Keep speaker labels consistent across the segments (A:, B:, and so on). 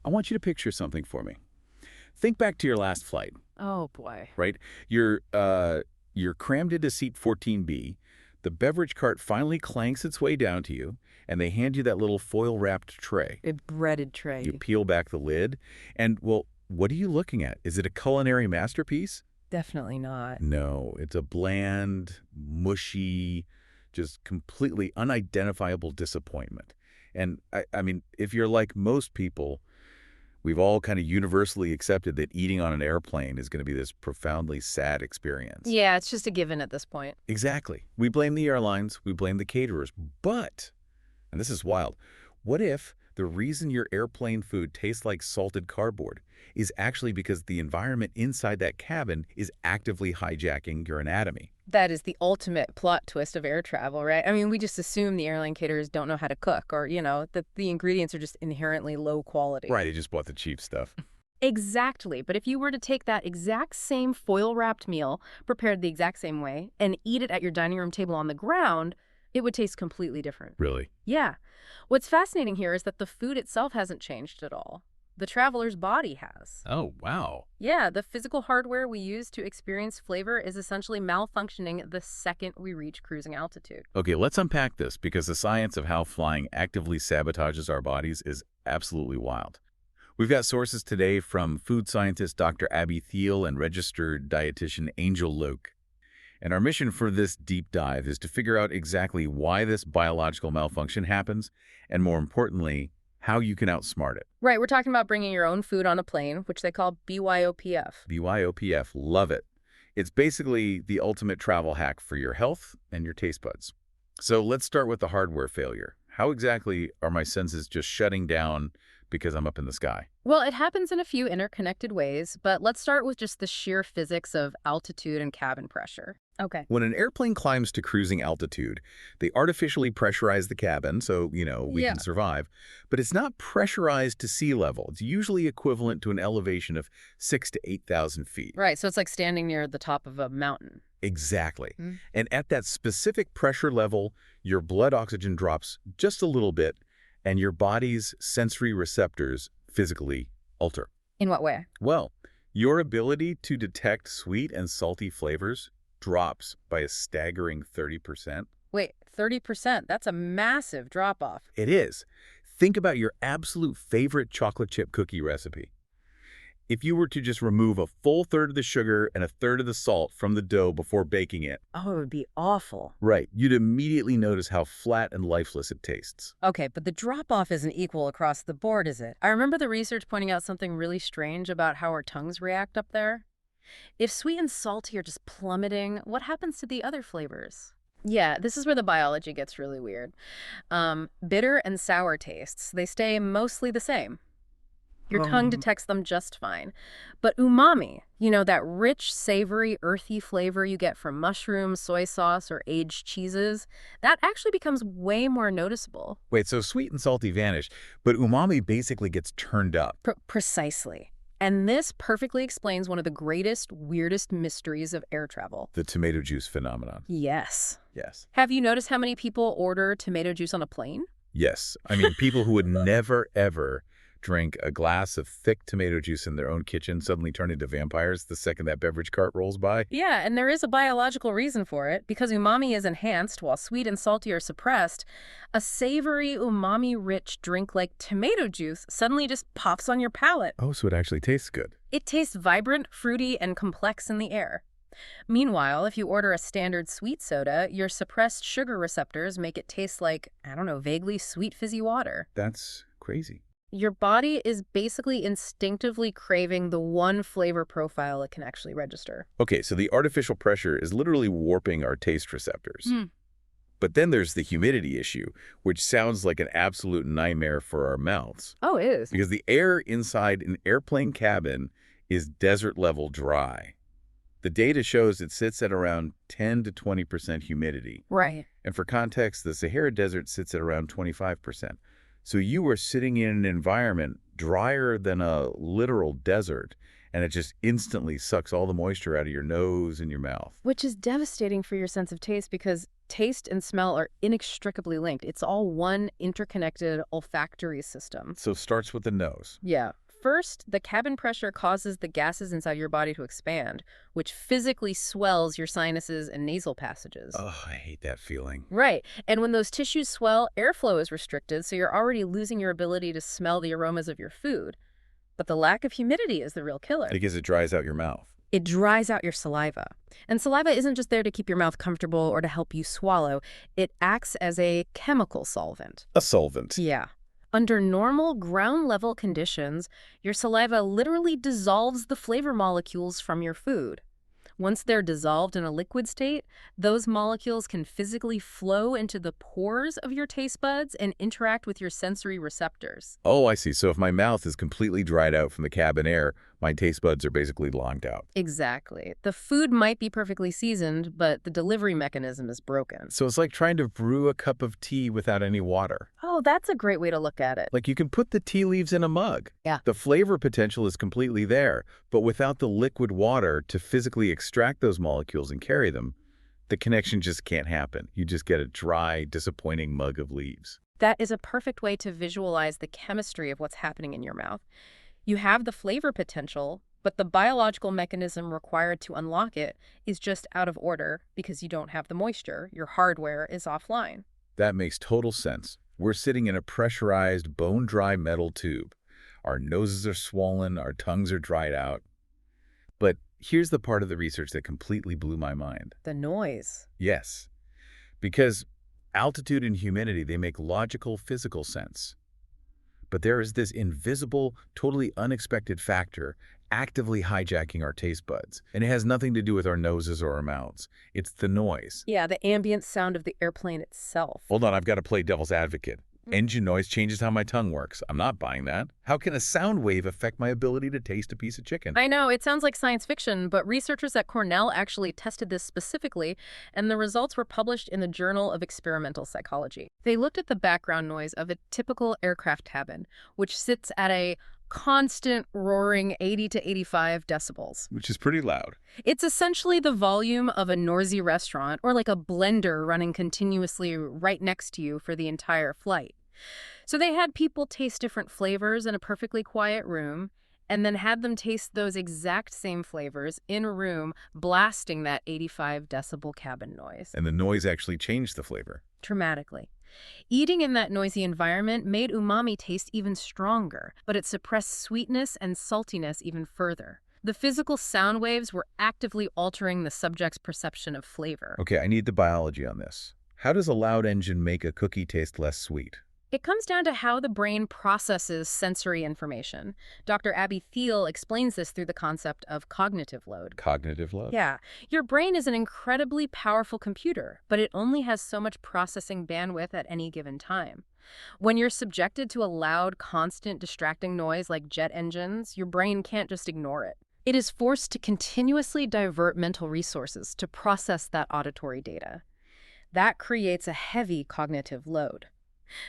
A: I want you to picture something for me. Think back to your last flight.
B: Oh, boy.
A: Right? You're crammed into seat 14B. The beverage cart finally clanks its way down to you, and they hand you that little foil-wrapped tray.
B: A breaded tray.
A: You peel back the lid, and, well, what are you looking at? Is it a culinary masterpiece?
B: Definitely not.
A: No, it's a bland, mushy, just completely unidentifiable disappointment. And, I mean, if you're like most people, we've all kind of universally accepted that eating on an airplane is going to be this profoundly sad experience.
B: Yeah, it's just a given at this point.
A: Exactly. We blame the airlines, we blame the caterers, but, and this is wild, what if the reason your airplane food tastes like salted cardboard is actually because the environment inside that cabin is actively hijacking your anatomy?
B: That is the ultimate plot twist of air travel, right? I mean, we just assume the airline caterers don't know how to cook, or, that the ingredients are just inherently low quality.
A: Right, they just bought the cheap stuff.
B: Exactly. But if you were to take that exact same foil-wrapped meal, prepared the exact same way, and eat it at your dining room table on the ground, it would taste completely different.
A: Really?
B: Yeah. What's fascinating here is that the food itself hasn't changed at all. The traveler's body has.
A: Oh, wow.
B: Yeah, the physical hardware we use to experience flavor is essentially malfunctioning the second we reach cruising altitude.
A: Okay, let's unpack this, because the science of how flying actively sabotages our bodies is absolutely wild. We've got sources today from food scientist Dr. Abby Thiel and registered dietitian Angel Loke. And our mission for this deep dive is to figure out exactly why this biological malfunction happens, and more importantly, how you can outsmart it.
B: Right, we're talking about bringing your own food on a plane, which they call BYOPF.
A: BYOPF, love it. It's basically the ultimate travel hack for your health and your taste buds. So let's start with the hardware failure. How exactly are my senses just shutting down because I'm up in the sky?
B: Well, it happens in a few interconnected ways, but let's start with just the sheer physics of altitude and cabin pressure. Okay.
A: When an airplane climbs to cruising altitude, they artificially pressurize the cabin so, we can survive. But it's not pressurized to sea level. It's usually equivalent to an elevation of 6,000 to 8,000 feet.
B: Right, so it's like standing near the top of a mountain.
A: Exactly. And at that specific pressure level, your blood oxygen drops just a little bit, and your body's sensory receptors physically alter.
B: In what way?
A: Well, your ability to detect sweet and salty flavors drops by a staggering 30%.
B: Wait, 30%? That's a massive drop-off.
A: It is. Think about your absolute favorite chocolate chip cookie recipe. If you were to just remove a full third of the sugar and a third of the salt from the dough before baking it.
B: Oh, it would be awful.
A: Right. You'd immediately notice how flat and lifeless it tastes.
B: Okay, but the drop-off isn't equal across the board, is it? I remember the research pointing out something really strange about how our tongues react up there. If sweet and salty are just plummeting, what happens to the other flavors? Yeah, this is where the biology gets really weird. Bitter and sour tastes, they stay mostly the same. Your tongue detects them just fine. But umami, that rich, savory, earthy flavor you get from mushrooms, soy sauce, or aged cheeses, that actually becomes way more noticeable.
A: Wait, so sweet and salty vanish, but umami basically gets turned up.
B: Precisely. And this perfectly explains one of the greatest, weirdest mysteries of air travel.
A: The tomato juice phenomenon.
B: Yes.
A: Yes.
B: Have you noticed how many people order tomato juice on a plane?
A: Yes. I mean, people who would never, ever drink a glass of thick tomato juice in their own kitchen suddenly turn into vampires the second that beverage cart rolls by.
B: Yeah, and there is a biological reason for it. Because umami is enhanced while sweet and salty are suppressed, a savory, umami-rich drink like tomato juice suddenly just pops on your palate.
A: Oh, so it actually tastes good.
B: It tastes vibrant, fruity, and complex in the air. Meanwhile, if you order a standard sweet soda, your suppressed sugar receptors make it taste like, vaguely sweet fizzy water.
A: That's crazy.
B: Your body is basically instinctively craving the one flavor profile it can actually register.
A: Okay, so the artificial pressure is literally warping our taste receptors. But then there's the humidity issue, which sounds like an absolute nightmare for our mouths.
B: Oh, it is.
A: Because the air inside an airplane cabin is desert-level dry. The data shows it sits at around 10 to 20% humidity.
B: Right.
A: And for context, the Sahara Desert sits at around 25%. So you are sitting in an environment drier than a literal desert, and it just instantly sucks all the moisture out of your nose and your mouth.
B: Which is devastating for your sense of taste because Taste and smell are inextricably linked. It's all one interconnected olfactory system.
A: So it starts with the nose.
B: Yeah. First, the cabin pressure causes the gases inside your body to expand, which physically swells your sinuses and nasal passages.
A: Oh, I hate that feeling.
B: Right. And when those tissues swell, airflow is restricted, so you're already losing your ability to smell the aromas of your food. But the lack of humidity is the real killer.
A: Because it dries out your mouth.
B: It dries out your saliva. And saliva isn't just there to keep your mouth comfortable or to help you swallow. It acts as a chemical solvent.
A: A solvent.
B: Yeah. Under normal ground-level conditions, your saliva literally dissolves the flavor molecules from your food. Once they're dissolved in a liquid state, those molecules can physically flow into the pores of your taste buds and interact with your sensory receptors.
A: Oh, I see. So if my mouth is completely dried out from the cabin air, my taste buds are basically locked out.
B: Exactly. The food might be perfectly seasoned, but the delivery mechanism is broken.
A: So it's like trying to brew a cup of tea without any water.
B: Oh, that's a great way to look at it.
A: Like you can put the tea leaves in a mug.
B: Yeah.
A: The flavor potential is completely there, but without the liquid water to physically extract those molecules and carry them, the connection just can't happen. You just get a dry, disappointing mug of leaves.
B: That is a perfect way to visualize the chemistry of what's happening in your mouth. You have the flavor potential, but the biological mechanism required to unlock it is just out of order because you don't have the moisture. Your hardware is offline.
A: That makes total sense. We're sitting in a pressurized, bone-dry metal tube. Our noses are swollen, our tongues are dried out. But here's the part of the research that completely blew my mind.
B: The noise.
A: Yes, because altitude and humidity, they make logical, physical sense. But there is this invisible, totally unexpected factor actively hijacking our taste buds. And it has nothing to do with our noses or our mouths. It's the noise.
B: Yeah, the ambient sound of the airplane itself.
A: Hold on, I've got to play devil's advocate. Engine noise changes how my tongue works. I'm not buying that. How can a sound wave affect my ability to taste a piece of chicken?
B: I know, it sounds like science fiction, but researchers at Cornell actually tested this specifically, and the results were published in the Journal of Experimental Psychology. They looked at the background noise of a typical aircraft cabin, which sits at a constant roaring 80 to 85 decibels.
A: Which is pretty loud.
B: It's essentially the volume of a noisy restaurant or like a blender running continuously right next to you for the entire flight. So they had people taste different flavors in a perfectly quiet room and then had them taste those exact same flavors in a room blasting that 85 decibel cabin noise.
A: And the noise actually changed the flavor.
B: Dramatically. Eating in that noisy environment made umami taste even stronger, but it suppressed sweetness and saltiness even further. The physical sound waves were actively altering the subject's perception of flavor.
A: Okay, I need the biology on this. How does a loud engine make a cookie taste less sweet?
B: It comes down to how the brain processes sensory information. Dr. Abby Thiel explains this through the concept of cognitive load.
A: Cognitive load?
B: Yeah. Your brain is an incredibly powerful computer, but it only has so much processing bandwidth at any given time. When you're subjected to a loud, constant, distracting noise like jet engines, your brain can't just ignore it. It is forced to continuously divert mental resources to process that auditory data. That creates a heavy cognitive load.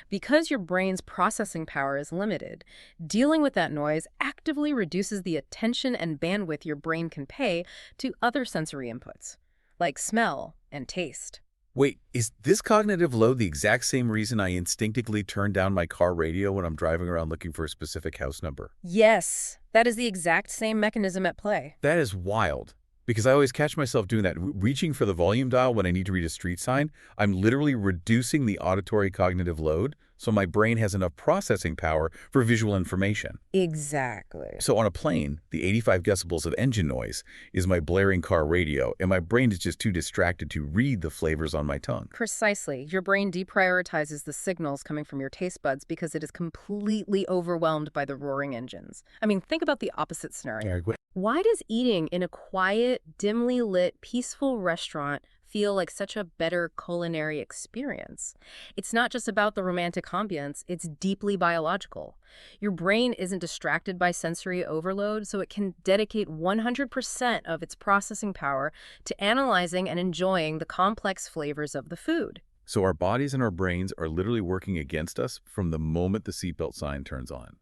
B: Because your brain's processing power is limited, dealing with that noise actively reduces the attention and bandwidth your brain can pay to other sensory inputs, like smell and taste.
A: Wait, is this cognitive load the exact same reason I instinctively turn down my car radio when I'm driving around looking for a specific house number?
B: Yes, that is the exact same mechanism at play.
A: That is wild. Because I always catch myself doing that, reaching for the volume dial when I need to read a street sign. I'm literally reducing the auditory cognitive load so my brain has enough processing power for visual information.
B: Exactly.
A: So on a plane, the 85 decibels of engine noise is my blaring car radio, and my brain is just too distracted to read the flavors on my tongue.
B: Precisely. Your brain deprioritizes the signals coming from your taste buds because it is completely overwhelmed by the roaring engines. I mean, think about the opposite scenario. Why does eating in a quiet, dimly lit, peaceful restaurant feel like such a better culinary experience? It's not just about the romantic ambience, it's deeply biological. Your brain isn't distracted by sensory overload, so it can dedicate 100% of its processing power to analyzing and enjoying the complex flavors of the food.
A: So our bodies and our brains are literally working against us from the moment the seatbelt sign turns on.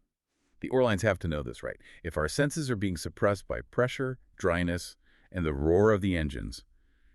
A: The airlines have to know this, right? If our senses are being suppressed by pressure, dryness, and the roar of the engines,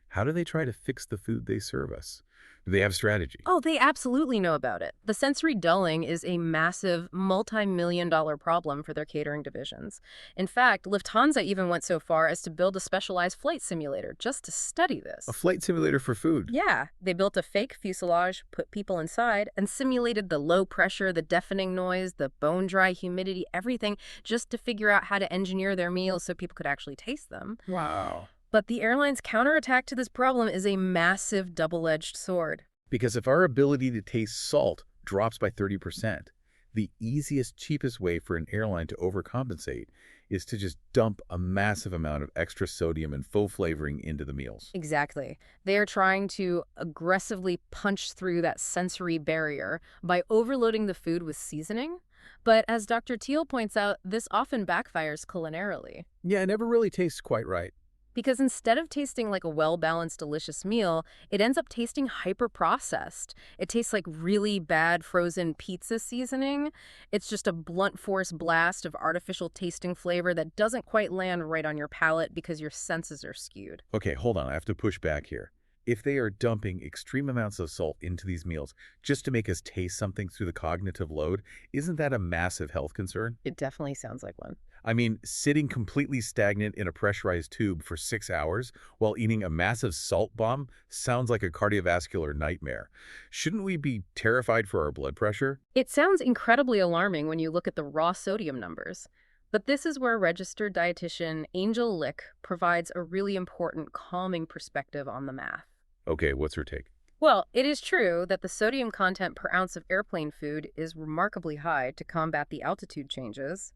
A: how do they try to fix the food they serve us? Do they have strategy?
B: Oh, they absolutely know about it. The sensory dulling is a massive, multi-million-dollar problem for their catering divisions. In fact, Lufthansa even went so far as to build a specialized flight simulator just to study this.
A: A flight simulator for food?
B: Yeah, they built a fake fuselage, put people inside, and simulated the low pressure, the deafening noise, the bone-dry humidity, everything, just to figure out how to engineer their meals so people could actually taste them.
A: Wow.
B: But the airline's counterattack to this problem is a massive double-edged sword.
A: Because if our ability to taste salt drops by 30%, the easiest, cheapest way for an airline to overcompensate is to just dump a massive amount of extra sodium and faux flavoring into the meals.
B: Exactly. They are trying to aggressively punch through that sensory barrier by overloading the food with seasoning. But as Dr. Thiel points out, this often backfires culinarily.
A: Yeah, it never really tastes quite right.
B: Because instead of tasting like a well-balanced, delicious meal, it ends up tasting hyper-processed. It tastes like really bad frozen pizza seasoning. It's just a blunt force blast of artificial tasting flavor that doesn't quite land right on your palate because your senses are skewed.
A: Okay, hold on. I have to push back here. If they are dumping extreme amounts of salt into these meals just to make us taste something through the cognitive load, isn't that a massive health concern?
B: It definitely sounds like one.
A: I mean, sitting completely stagnant in a pressurized tube for 6 hours while eating a massive salt bomb sounds like a cardiovascular nightmare. Shouldn't we be terrified for our blood pressure?
B: It sounds incredibly alarming when you look at the raw sodium numbers. But this is where registered dietitian Angel Lick provides a really important calming perspective on the math.
A: Okay, what's her take?
B: Well, it is true that the sodium content per ounce of airplane food is remarkably high to combat the altitude changes.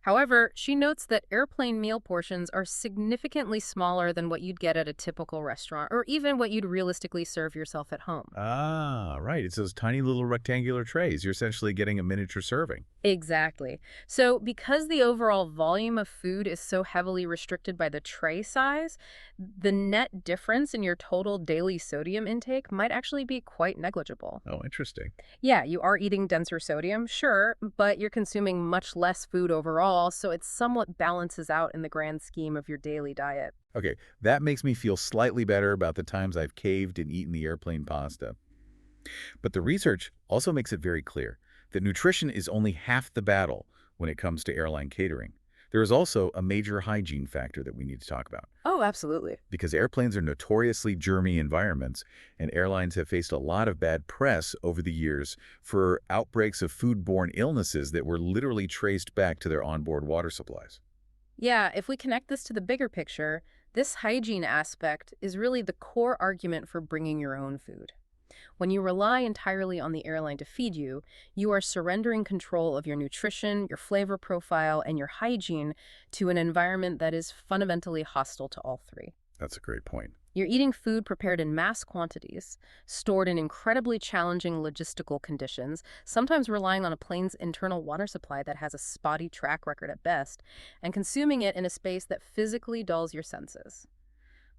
B: However, she notes that airplane meal portions are significantly smaller than what you'd get at a typical restaurant, or even what you'd realistically serve yourself at home.
A: Ah, right. It's those tiny little rectangular trays. You're essentially getting a miniature serving.
B: Exactly. So because the overall volume of food is so heavily restricted by the tray size, the net difference in your total daily sodium intake might actually be quite negligible.
A: Oh, interesting.
B: Yeah, you are eating denser sodium, sure, but you're consuming much less food overall, so it somewhat balances out in the grand scheme of your daily diet.
A: Okay, that makes me feel slightly better about the times I've caved and eaten the airplane pasta. But the research also makes it very clear that nutrition is only half the battle when it comes to airline catering. There is also a major hygiene factor that we need to talk about.
B: Oh, absolutely.
A: Because airplanes are notoriously germy environments, and airlines have faced a lot of bad press over the years for outbreaks of foodborne illnesses that were literally traced back to their onboard water supplies.
B: Yeah, if we connect this to the bigger picture, this hygiene aspect is really the core argument for bringing your own food. When you rely entirely on the airline to feed you, you are surrendering control of your nutrition, your flavor profile, and your hygiene to an environment that is fundamentally hostile to all three.
A: That's a great point.
B: You're eating food prepared in mass quantities, stored in incredibly challenging logistical conditions, sometimes relying on a plane's internal water supply that has a spotty track record at best, and consuming it in a space that physically dulls your senses.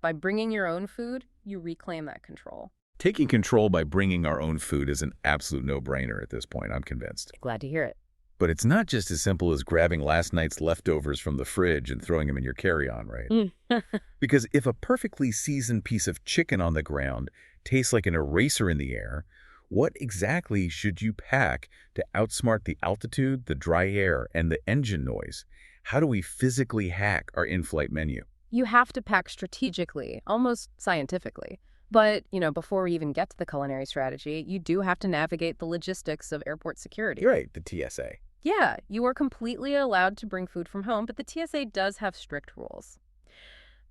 B: By bringing your own food, you reclaim that control.
A: Taking control by bringing our own food is an absolute no-brainer at this point, I'm convinced.
B: Glad to hear it.
A: But it's not just as simple as grabbing last night's leftovers from the fridge and throwing them in your carry-on, right? Because if a perfectly seasoned piece of chicken on the ground tastes like an eraser in the air, what exactly should you pack to outsmart the altitude, the dry air, and the engine noise? How do we physically hack our in-flight menu?
B: You have to pack strategically, almost scientifically. But, before we even get to the culinary strategy, you do have to navigate the logistics of airport security.
A: You're right, the TSA.
B: Yeah, you are completely allowed to bring food from home, but the TSA does have strict rules.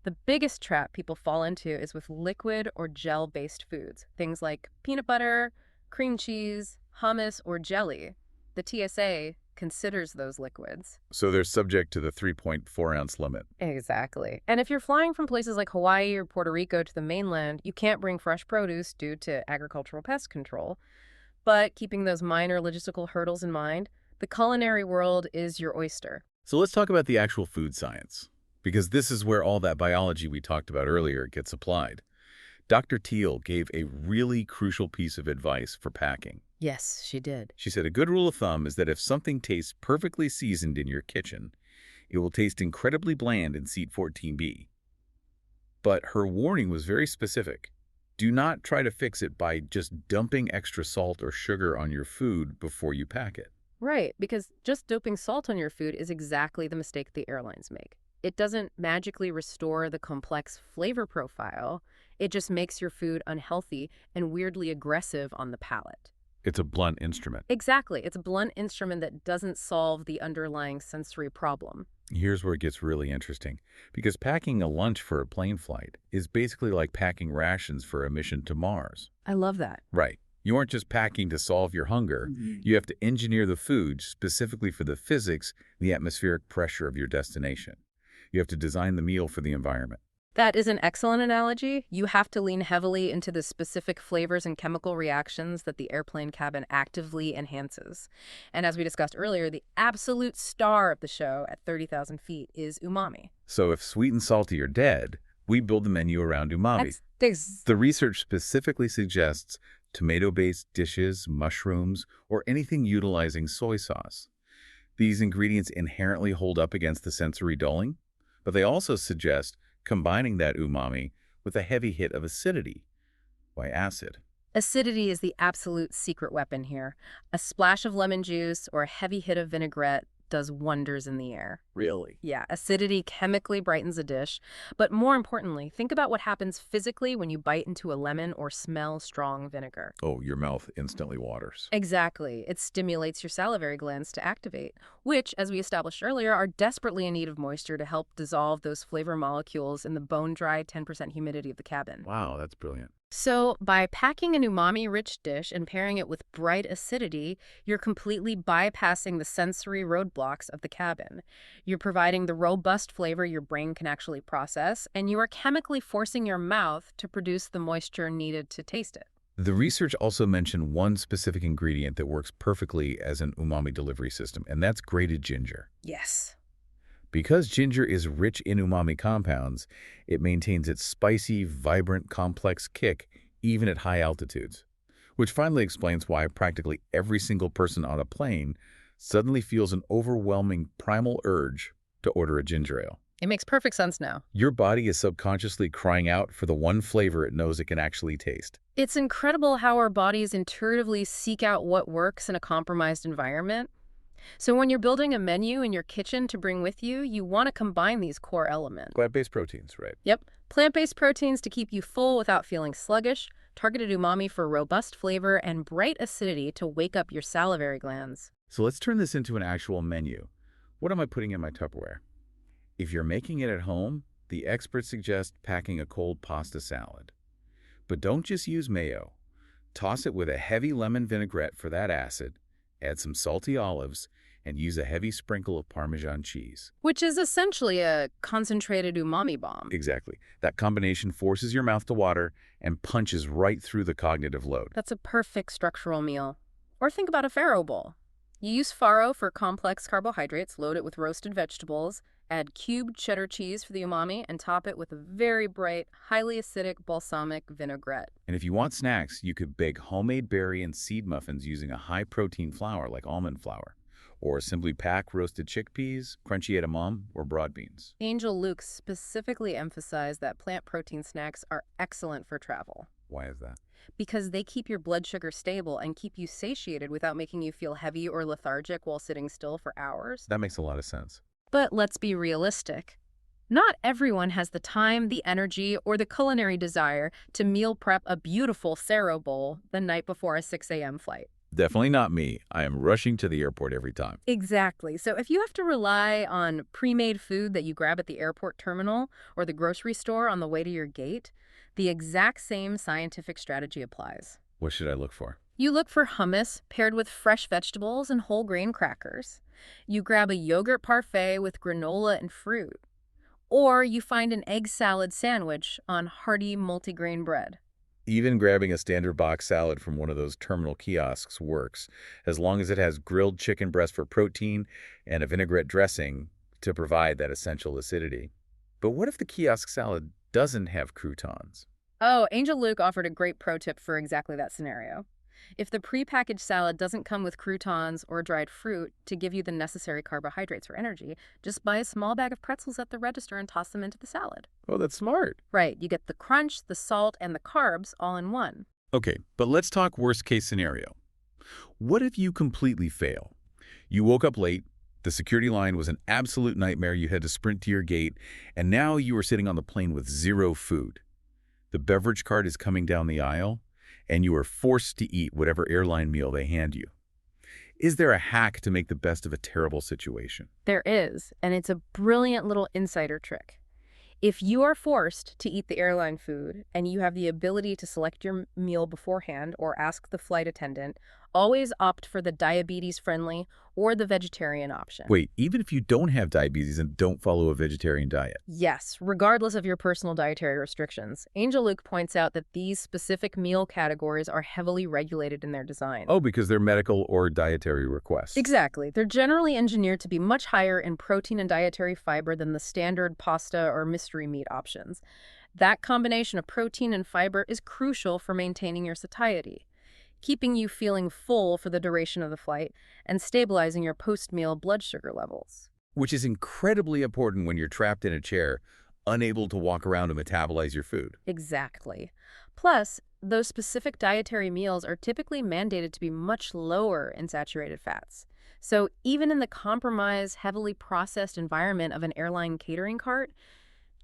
B: The biggest trap people fall into is with liquid or gel-based foods, things like peanut butter, cream cheese, hummus, or jelly. The TSA considers those liquids.
A: So they're subject to the 3.4-ounce limit.
B: Exactly. And if you're flying from places like Hawaii or Puerto Rico to the mainland, you can't bring fresh produce due to agricultural pest control. But keeping those minor logistical hurdles in mind, the culinary world is your oyster.
A: So let's talk about the actual food science, because this is where all that biology we talked about earlier gets applied. Dr. Thiel gave a really crucial piece of advice for packing.
B: Yes, she did.
A: She said a good rule of thumb is that if something tastes perfectly seasoned in your kitchen, it will taste incredibly bland in seat 14B. But her warning was very specific. Do not try to fix it by just dumping extra salt or sugar on your food before you pack it.
B: Right, because just doping salt on your food is exactly the mistake the airlines make. It doesn't magically restore the complex flavor profile. It just makes your food unhealthy and weirdly aggressive on the palate.
A: It's a blunt instrument.
B: Exactly. It's a blunt instrument that doesn't solve the underlying sensory problem.
A: Here's where it gets really interesting, because packing a lunch for a plane flight is basically like packing rations for a mission to Mars.
B: I love that.
A: Right. You aren't just packing to solve your hunger. You have to engineer the food specifically for the physics, the atmospheric pressure of your destination. You have to design the meal for the environment.
B: That is an excellent analogy. You have to lean heavily into the specific flavors and chemical reactions that the airplane cabin actively enhances. And as we discussed earlier, the absolute star of the show at 30,000 feet is umami.
A: So if sweet and salty are dead, we build the menu around umami. The research specifically suggests tomato-based dishes, mushrooms, or anything utilizing soy sauce. These ingredients inherently hold up against the sensory dulling, but they also suggest combining that umami with a heavy hit of acidity. Why acid?
B: Acidity is the absolute secret weapon here. A splash of lemon juice or a heavy hit of vinaigrette does wonders in the air.
A: Really?
B: Yeah, acidity chemically brightens a dish. But more importantly, think about what happens physically when you bite into a lemon or smell strong vinegar.
A: Oh, your mouth instantly waters.
B: Exactly. It stimulates your salivary glands to activate, which, as we established earlier, are desperately in need of moisture to help dissolve those flavor molecules in the bone-dry 10% humidity of the cabin.
A: Wow, that's brilliant.
B: So by packing an umami-rich dish and pairing it with bright acidity, you're completely bypassing the sensory roadblocks of the cabin. You're providing the robust flavor your brain can actually process, and you are chemically forcing your mouth to produce the moisture needed to taste it.
A: The research also mentioned one specific ingredient that works perfectly as an umami delivery system, and that's grated ginger.
B: Yes.
A: Because ginger is rich in umami compounds, it maintains its spicy, vibrant, complex kick even at high altitudes, which finally explains why practically every single person on a plane suddenly feels an overwhelming primal urge to order a ginger ale.
B: It makes perfect sense now.
A: Your body is subconsciously crying out for the one flavor it knows it can actually taste.
B: It's incredible how our bodies intuitively seek out what works in a compromised environment. So when you're building a menu in your kitchen to bring with you, you want to combine these core elements.
A: Plant-based proteins, right?
B: Yep. Plant-based proteins to keep you full without feeling sluggish, targeted umami for robust flavor, and bright acidity to wake up your salivary glands.
A: So let's turn this into an actual menu. What am I putting in my Tupperware? If you're making it at home, the experts suggest packing a cold pasta salad. But don't just use mayo. Toss it with a heavy lemon vinaigrette for that acid, add some salty olives, and use a heavy sprinkle of Parmesan cheese.
B: Which is essentially a concentrated umami bomb.
A: Exactly. That combination forces your mouth to water and punches right through the cognitive load.
B: That's a perfect structural meal. Or think about a farro bowl. You use farro for complex carbohydrates, load it with roasted vegetables, add cubed cheddar cheese for the umami, and top it with a very bright, highly acidic balsamic vinaigrette.
A: And if you want snacks, you could bake homemade berry and seed muffins using a high-protein flour like almond flour, or simply pack roasted chickpeas, crunchy edamame, or broad beans.
B: Angel Luke specifically emphasized that plant protein snacks are excellent for travel.
A: Why is that?
B: Because they keep your blood sugar stable and keep you satiated without making you feel heavy or lethargic while sitting still for hours.
A: That makes a lot of sense.
B: But let's be realistic. Not everyone has the time, the energy, or the culinary desire to meal prep a beautiful farro bowl the night before a 6 a.m. flight.
A: Definitely not me. I am rushing to the airport every time.
B: Exactly. So if you have to rely on pre-made food that you grab at the airport terminal or the grocery store on the way to your gate, the exact same scientific strategy applies.
A: What should I look for?
B: You look for hummus paired with fresh vegetables and whole grain crackers. You grab a yogurt parfait with granola and fruit. Or you find an egg salad sandwich on hearty multigrain bread.
A: Even grabbing a standard box salad from one of those terminal kiosks works, as long as it has grilled chicken breast for protein and a vinaigrette dressing to provide that essential acidity. But what if the kiosk salad doesn't have croutons?
B: Oh, Angel Luke offered a great pro tip for exactly that scenario. If the prepackaged salad doesn't come with croutons or dried fruit to give you the necessary carbohydrates for energy, just buy a small bag of pretzels at the register and toss them into the salad.
A: Oh, that's smart.
B: Right, you get the crunch, the salt, and the carbs all in one.
A: Okay, but let's talk worst case scenario. What if you completely fail? You woke up late, the security line was an absolute nightmare, you had to sprint to your gate, and now you are sitting on the plane with zero food. The beverage cart is coming down the aisle, and you are forced to eat whatever airline meal they hand you. Is there a hack to make the best of a terrible situation?
B: There is, and it's a brilliant little insider trick. If you are forced to eat the airline food and you have the ability to select your meal beforehand or ask the flight attendant, always opt for the diabetes-friendly or the vegetarian option.
A: Wait, even if you don't have diabetes and don't follow a vegetarian diet?
B: Yes, regardless of your personal dietary restrictions. Angel Luke points out that these specific meal categories are heavily regulated in their design.
A: Oh, because they're medical or dietary requests.
B: Exactly. They're generally engineered to be much higher in protein and dietary fiber than the standard pasta or mystery meat options. That combination of protein and fiber is crucial for maintaining your satiety, keeping you feeling full for the duration of the flight, and stabilizing your post-meal blood sugar levels.
A: Which is incredibly important when you're trapped in a chair, unable to walk around and metabolize your food.
B: Exactly. Plus, those specific dietary meals are typically mandated to be much lower in saturated fats. So even in the compromised, heavily processed environment of an airline catering cart,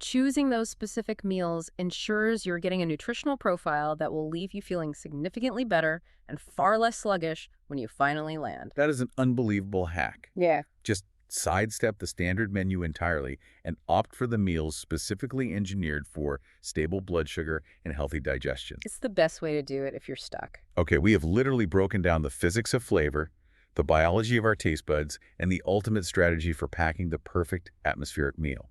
B: choosing those specific meals ensures you're getting a nutritional profile that will leave you feeling significantly better and far less sluggish when you finally land.
A: That is an unbelievable hack.
B: Yeah.
A: Just sidestep the standard menu entirely and opt for the meals specifically engineered for stable blood sugar and healthy digestion.
B: It's the best way to do it if you're stuck.
A: Okay, we have literally broken down the physics of flavor, the biology of our taste buds, and the ultimate strategy for packing the perfect atmospheric meal.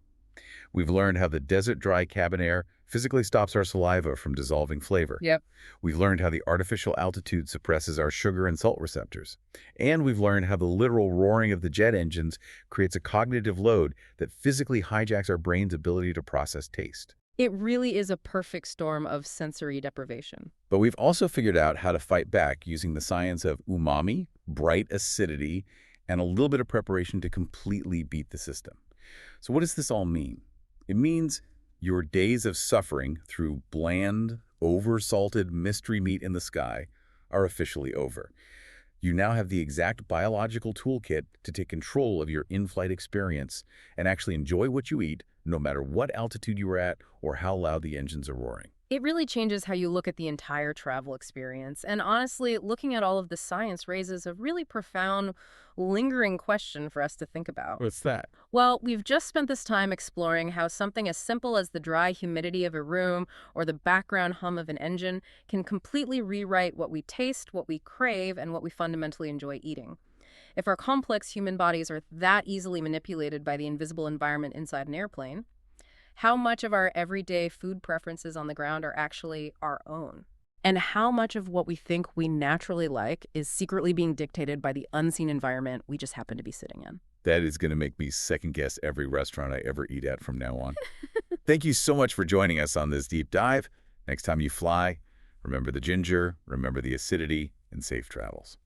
A: We've learned how the desert-dry cabin air physically stops our saliva from dissolving flavor.
B: Yep.
A: We've learned how the artificial altitude suppresses our sugar and salt receptors. And we've learned how the literal roaring of the jet engines creates a cognitive load that physically hijacks our brain's ability to process taste.
B: It really is a perfect storm of sensory deprivation.
A: But we've also figured out how to fight back using the science of umami, bright acidity, and a little bit of preparation to completely beat the system. So what does this all mean? It means your days of suffering through bland, over-salted mystery meat in the sky are officially over. You now have the exact biological toolkit to take control of your in-flight experience and actually enjoy what you eat, no matter what altitude you are at or how loud the engines are roaring.
B: It really changes how you look at the entire travel experience. And honestly, looking at all of the science raises a really profound, lingering question for us to think about.
A: What's that?
B: Well, we've just spent this time exploring how something as simple as the dry humidity of a room or the background hum of an engine can completely rewrite what we taste, what we crave, and what we fundamentally enjoy eating. If our complex human bodies are that easily manipulated by the invisible environment inside an airplane, how much of our everyday food preferences on the ground are actually our own? And how much of what we think we naturally like is secretly being dictated by the unseen environment we just happen to be sitting in?
A: That is going to make me second-guess every restaurant I ever eat at from now on. Thank you so much for joining us on this deep dive. Next time you fly, remember the ginger, remember the acidity, and safe travels.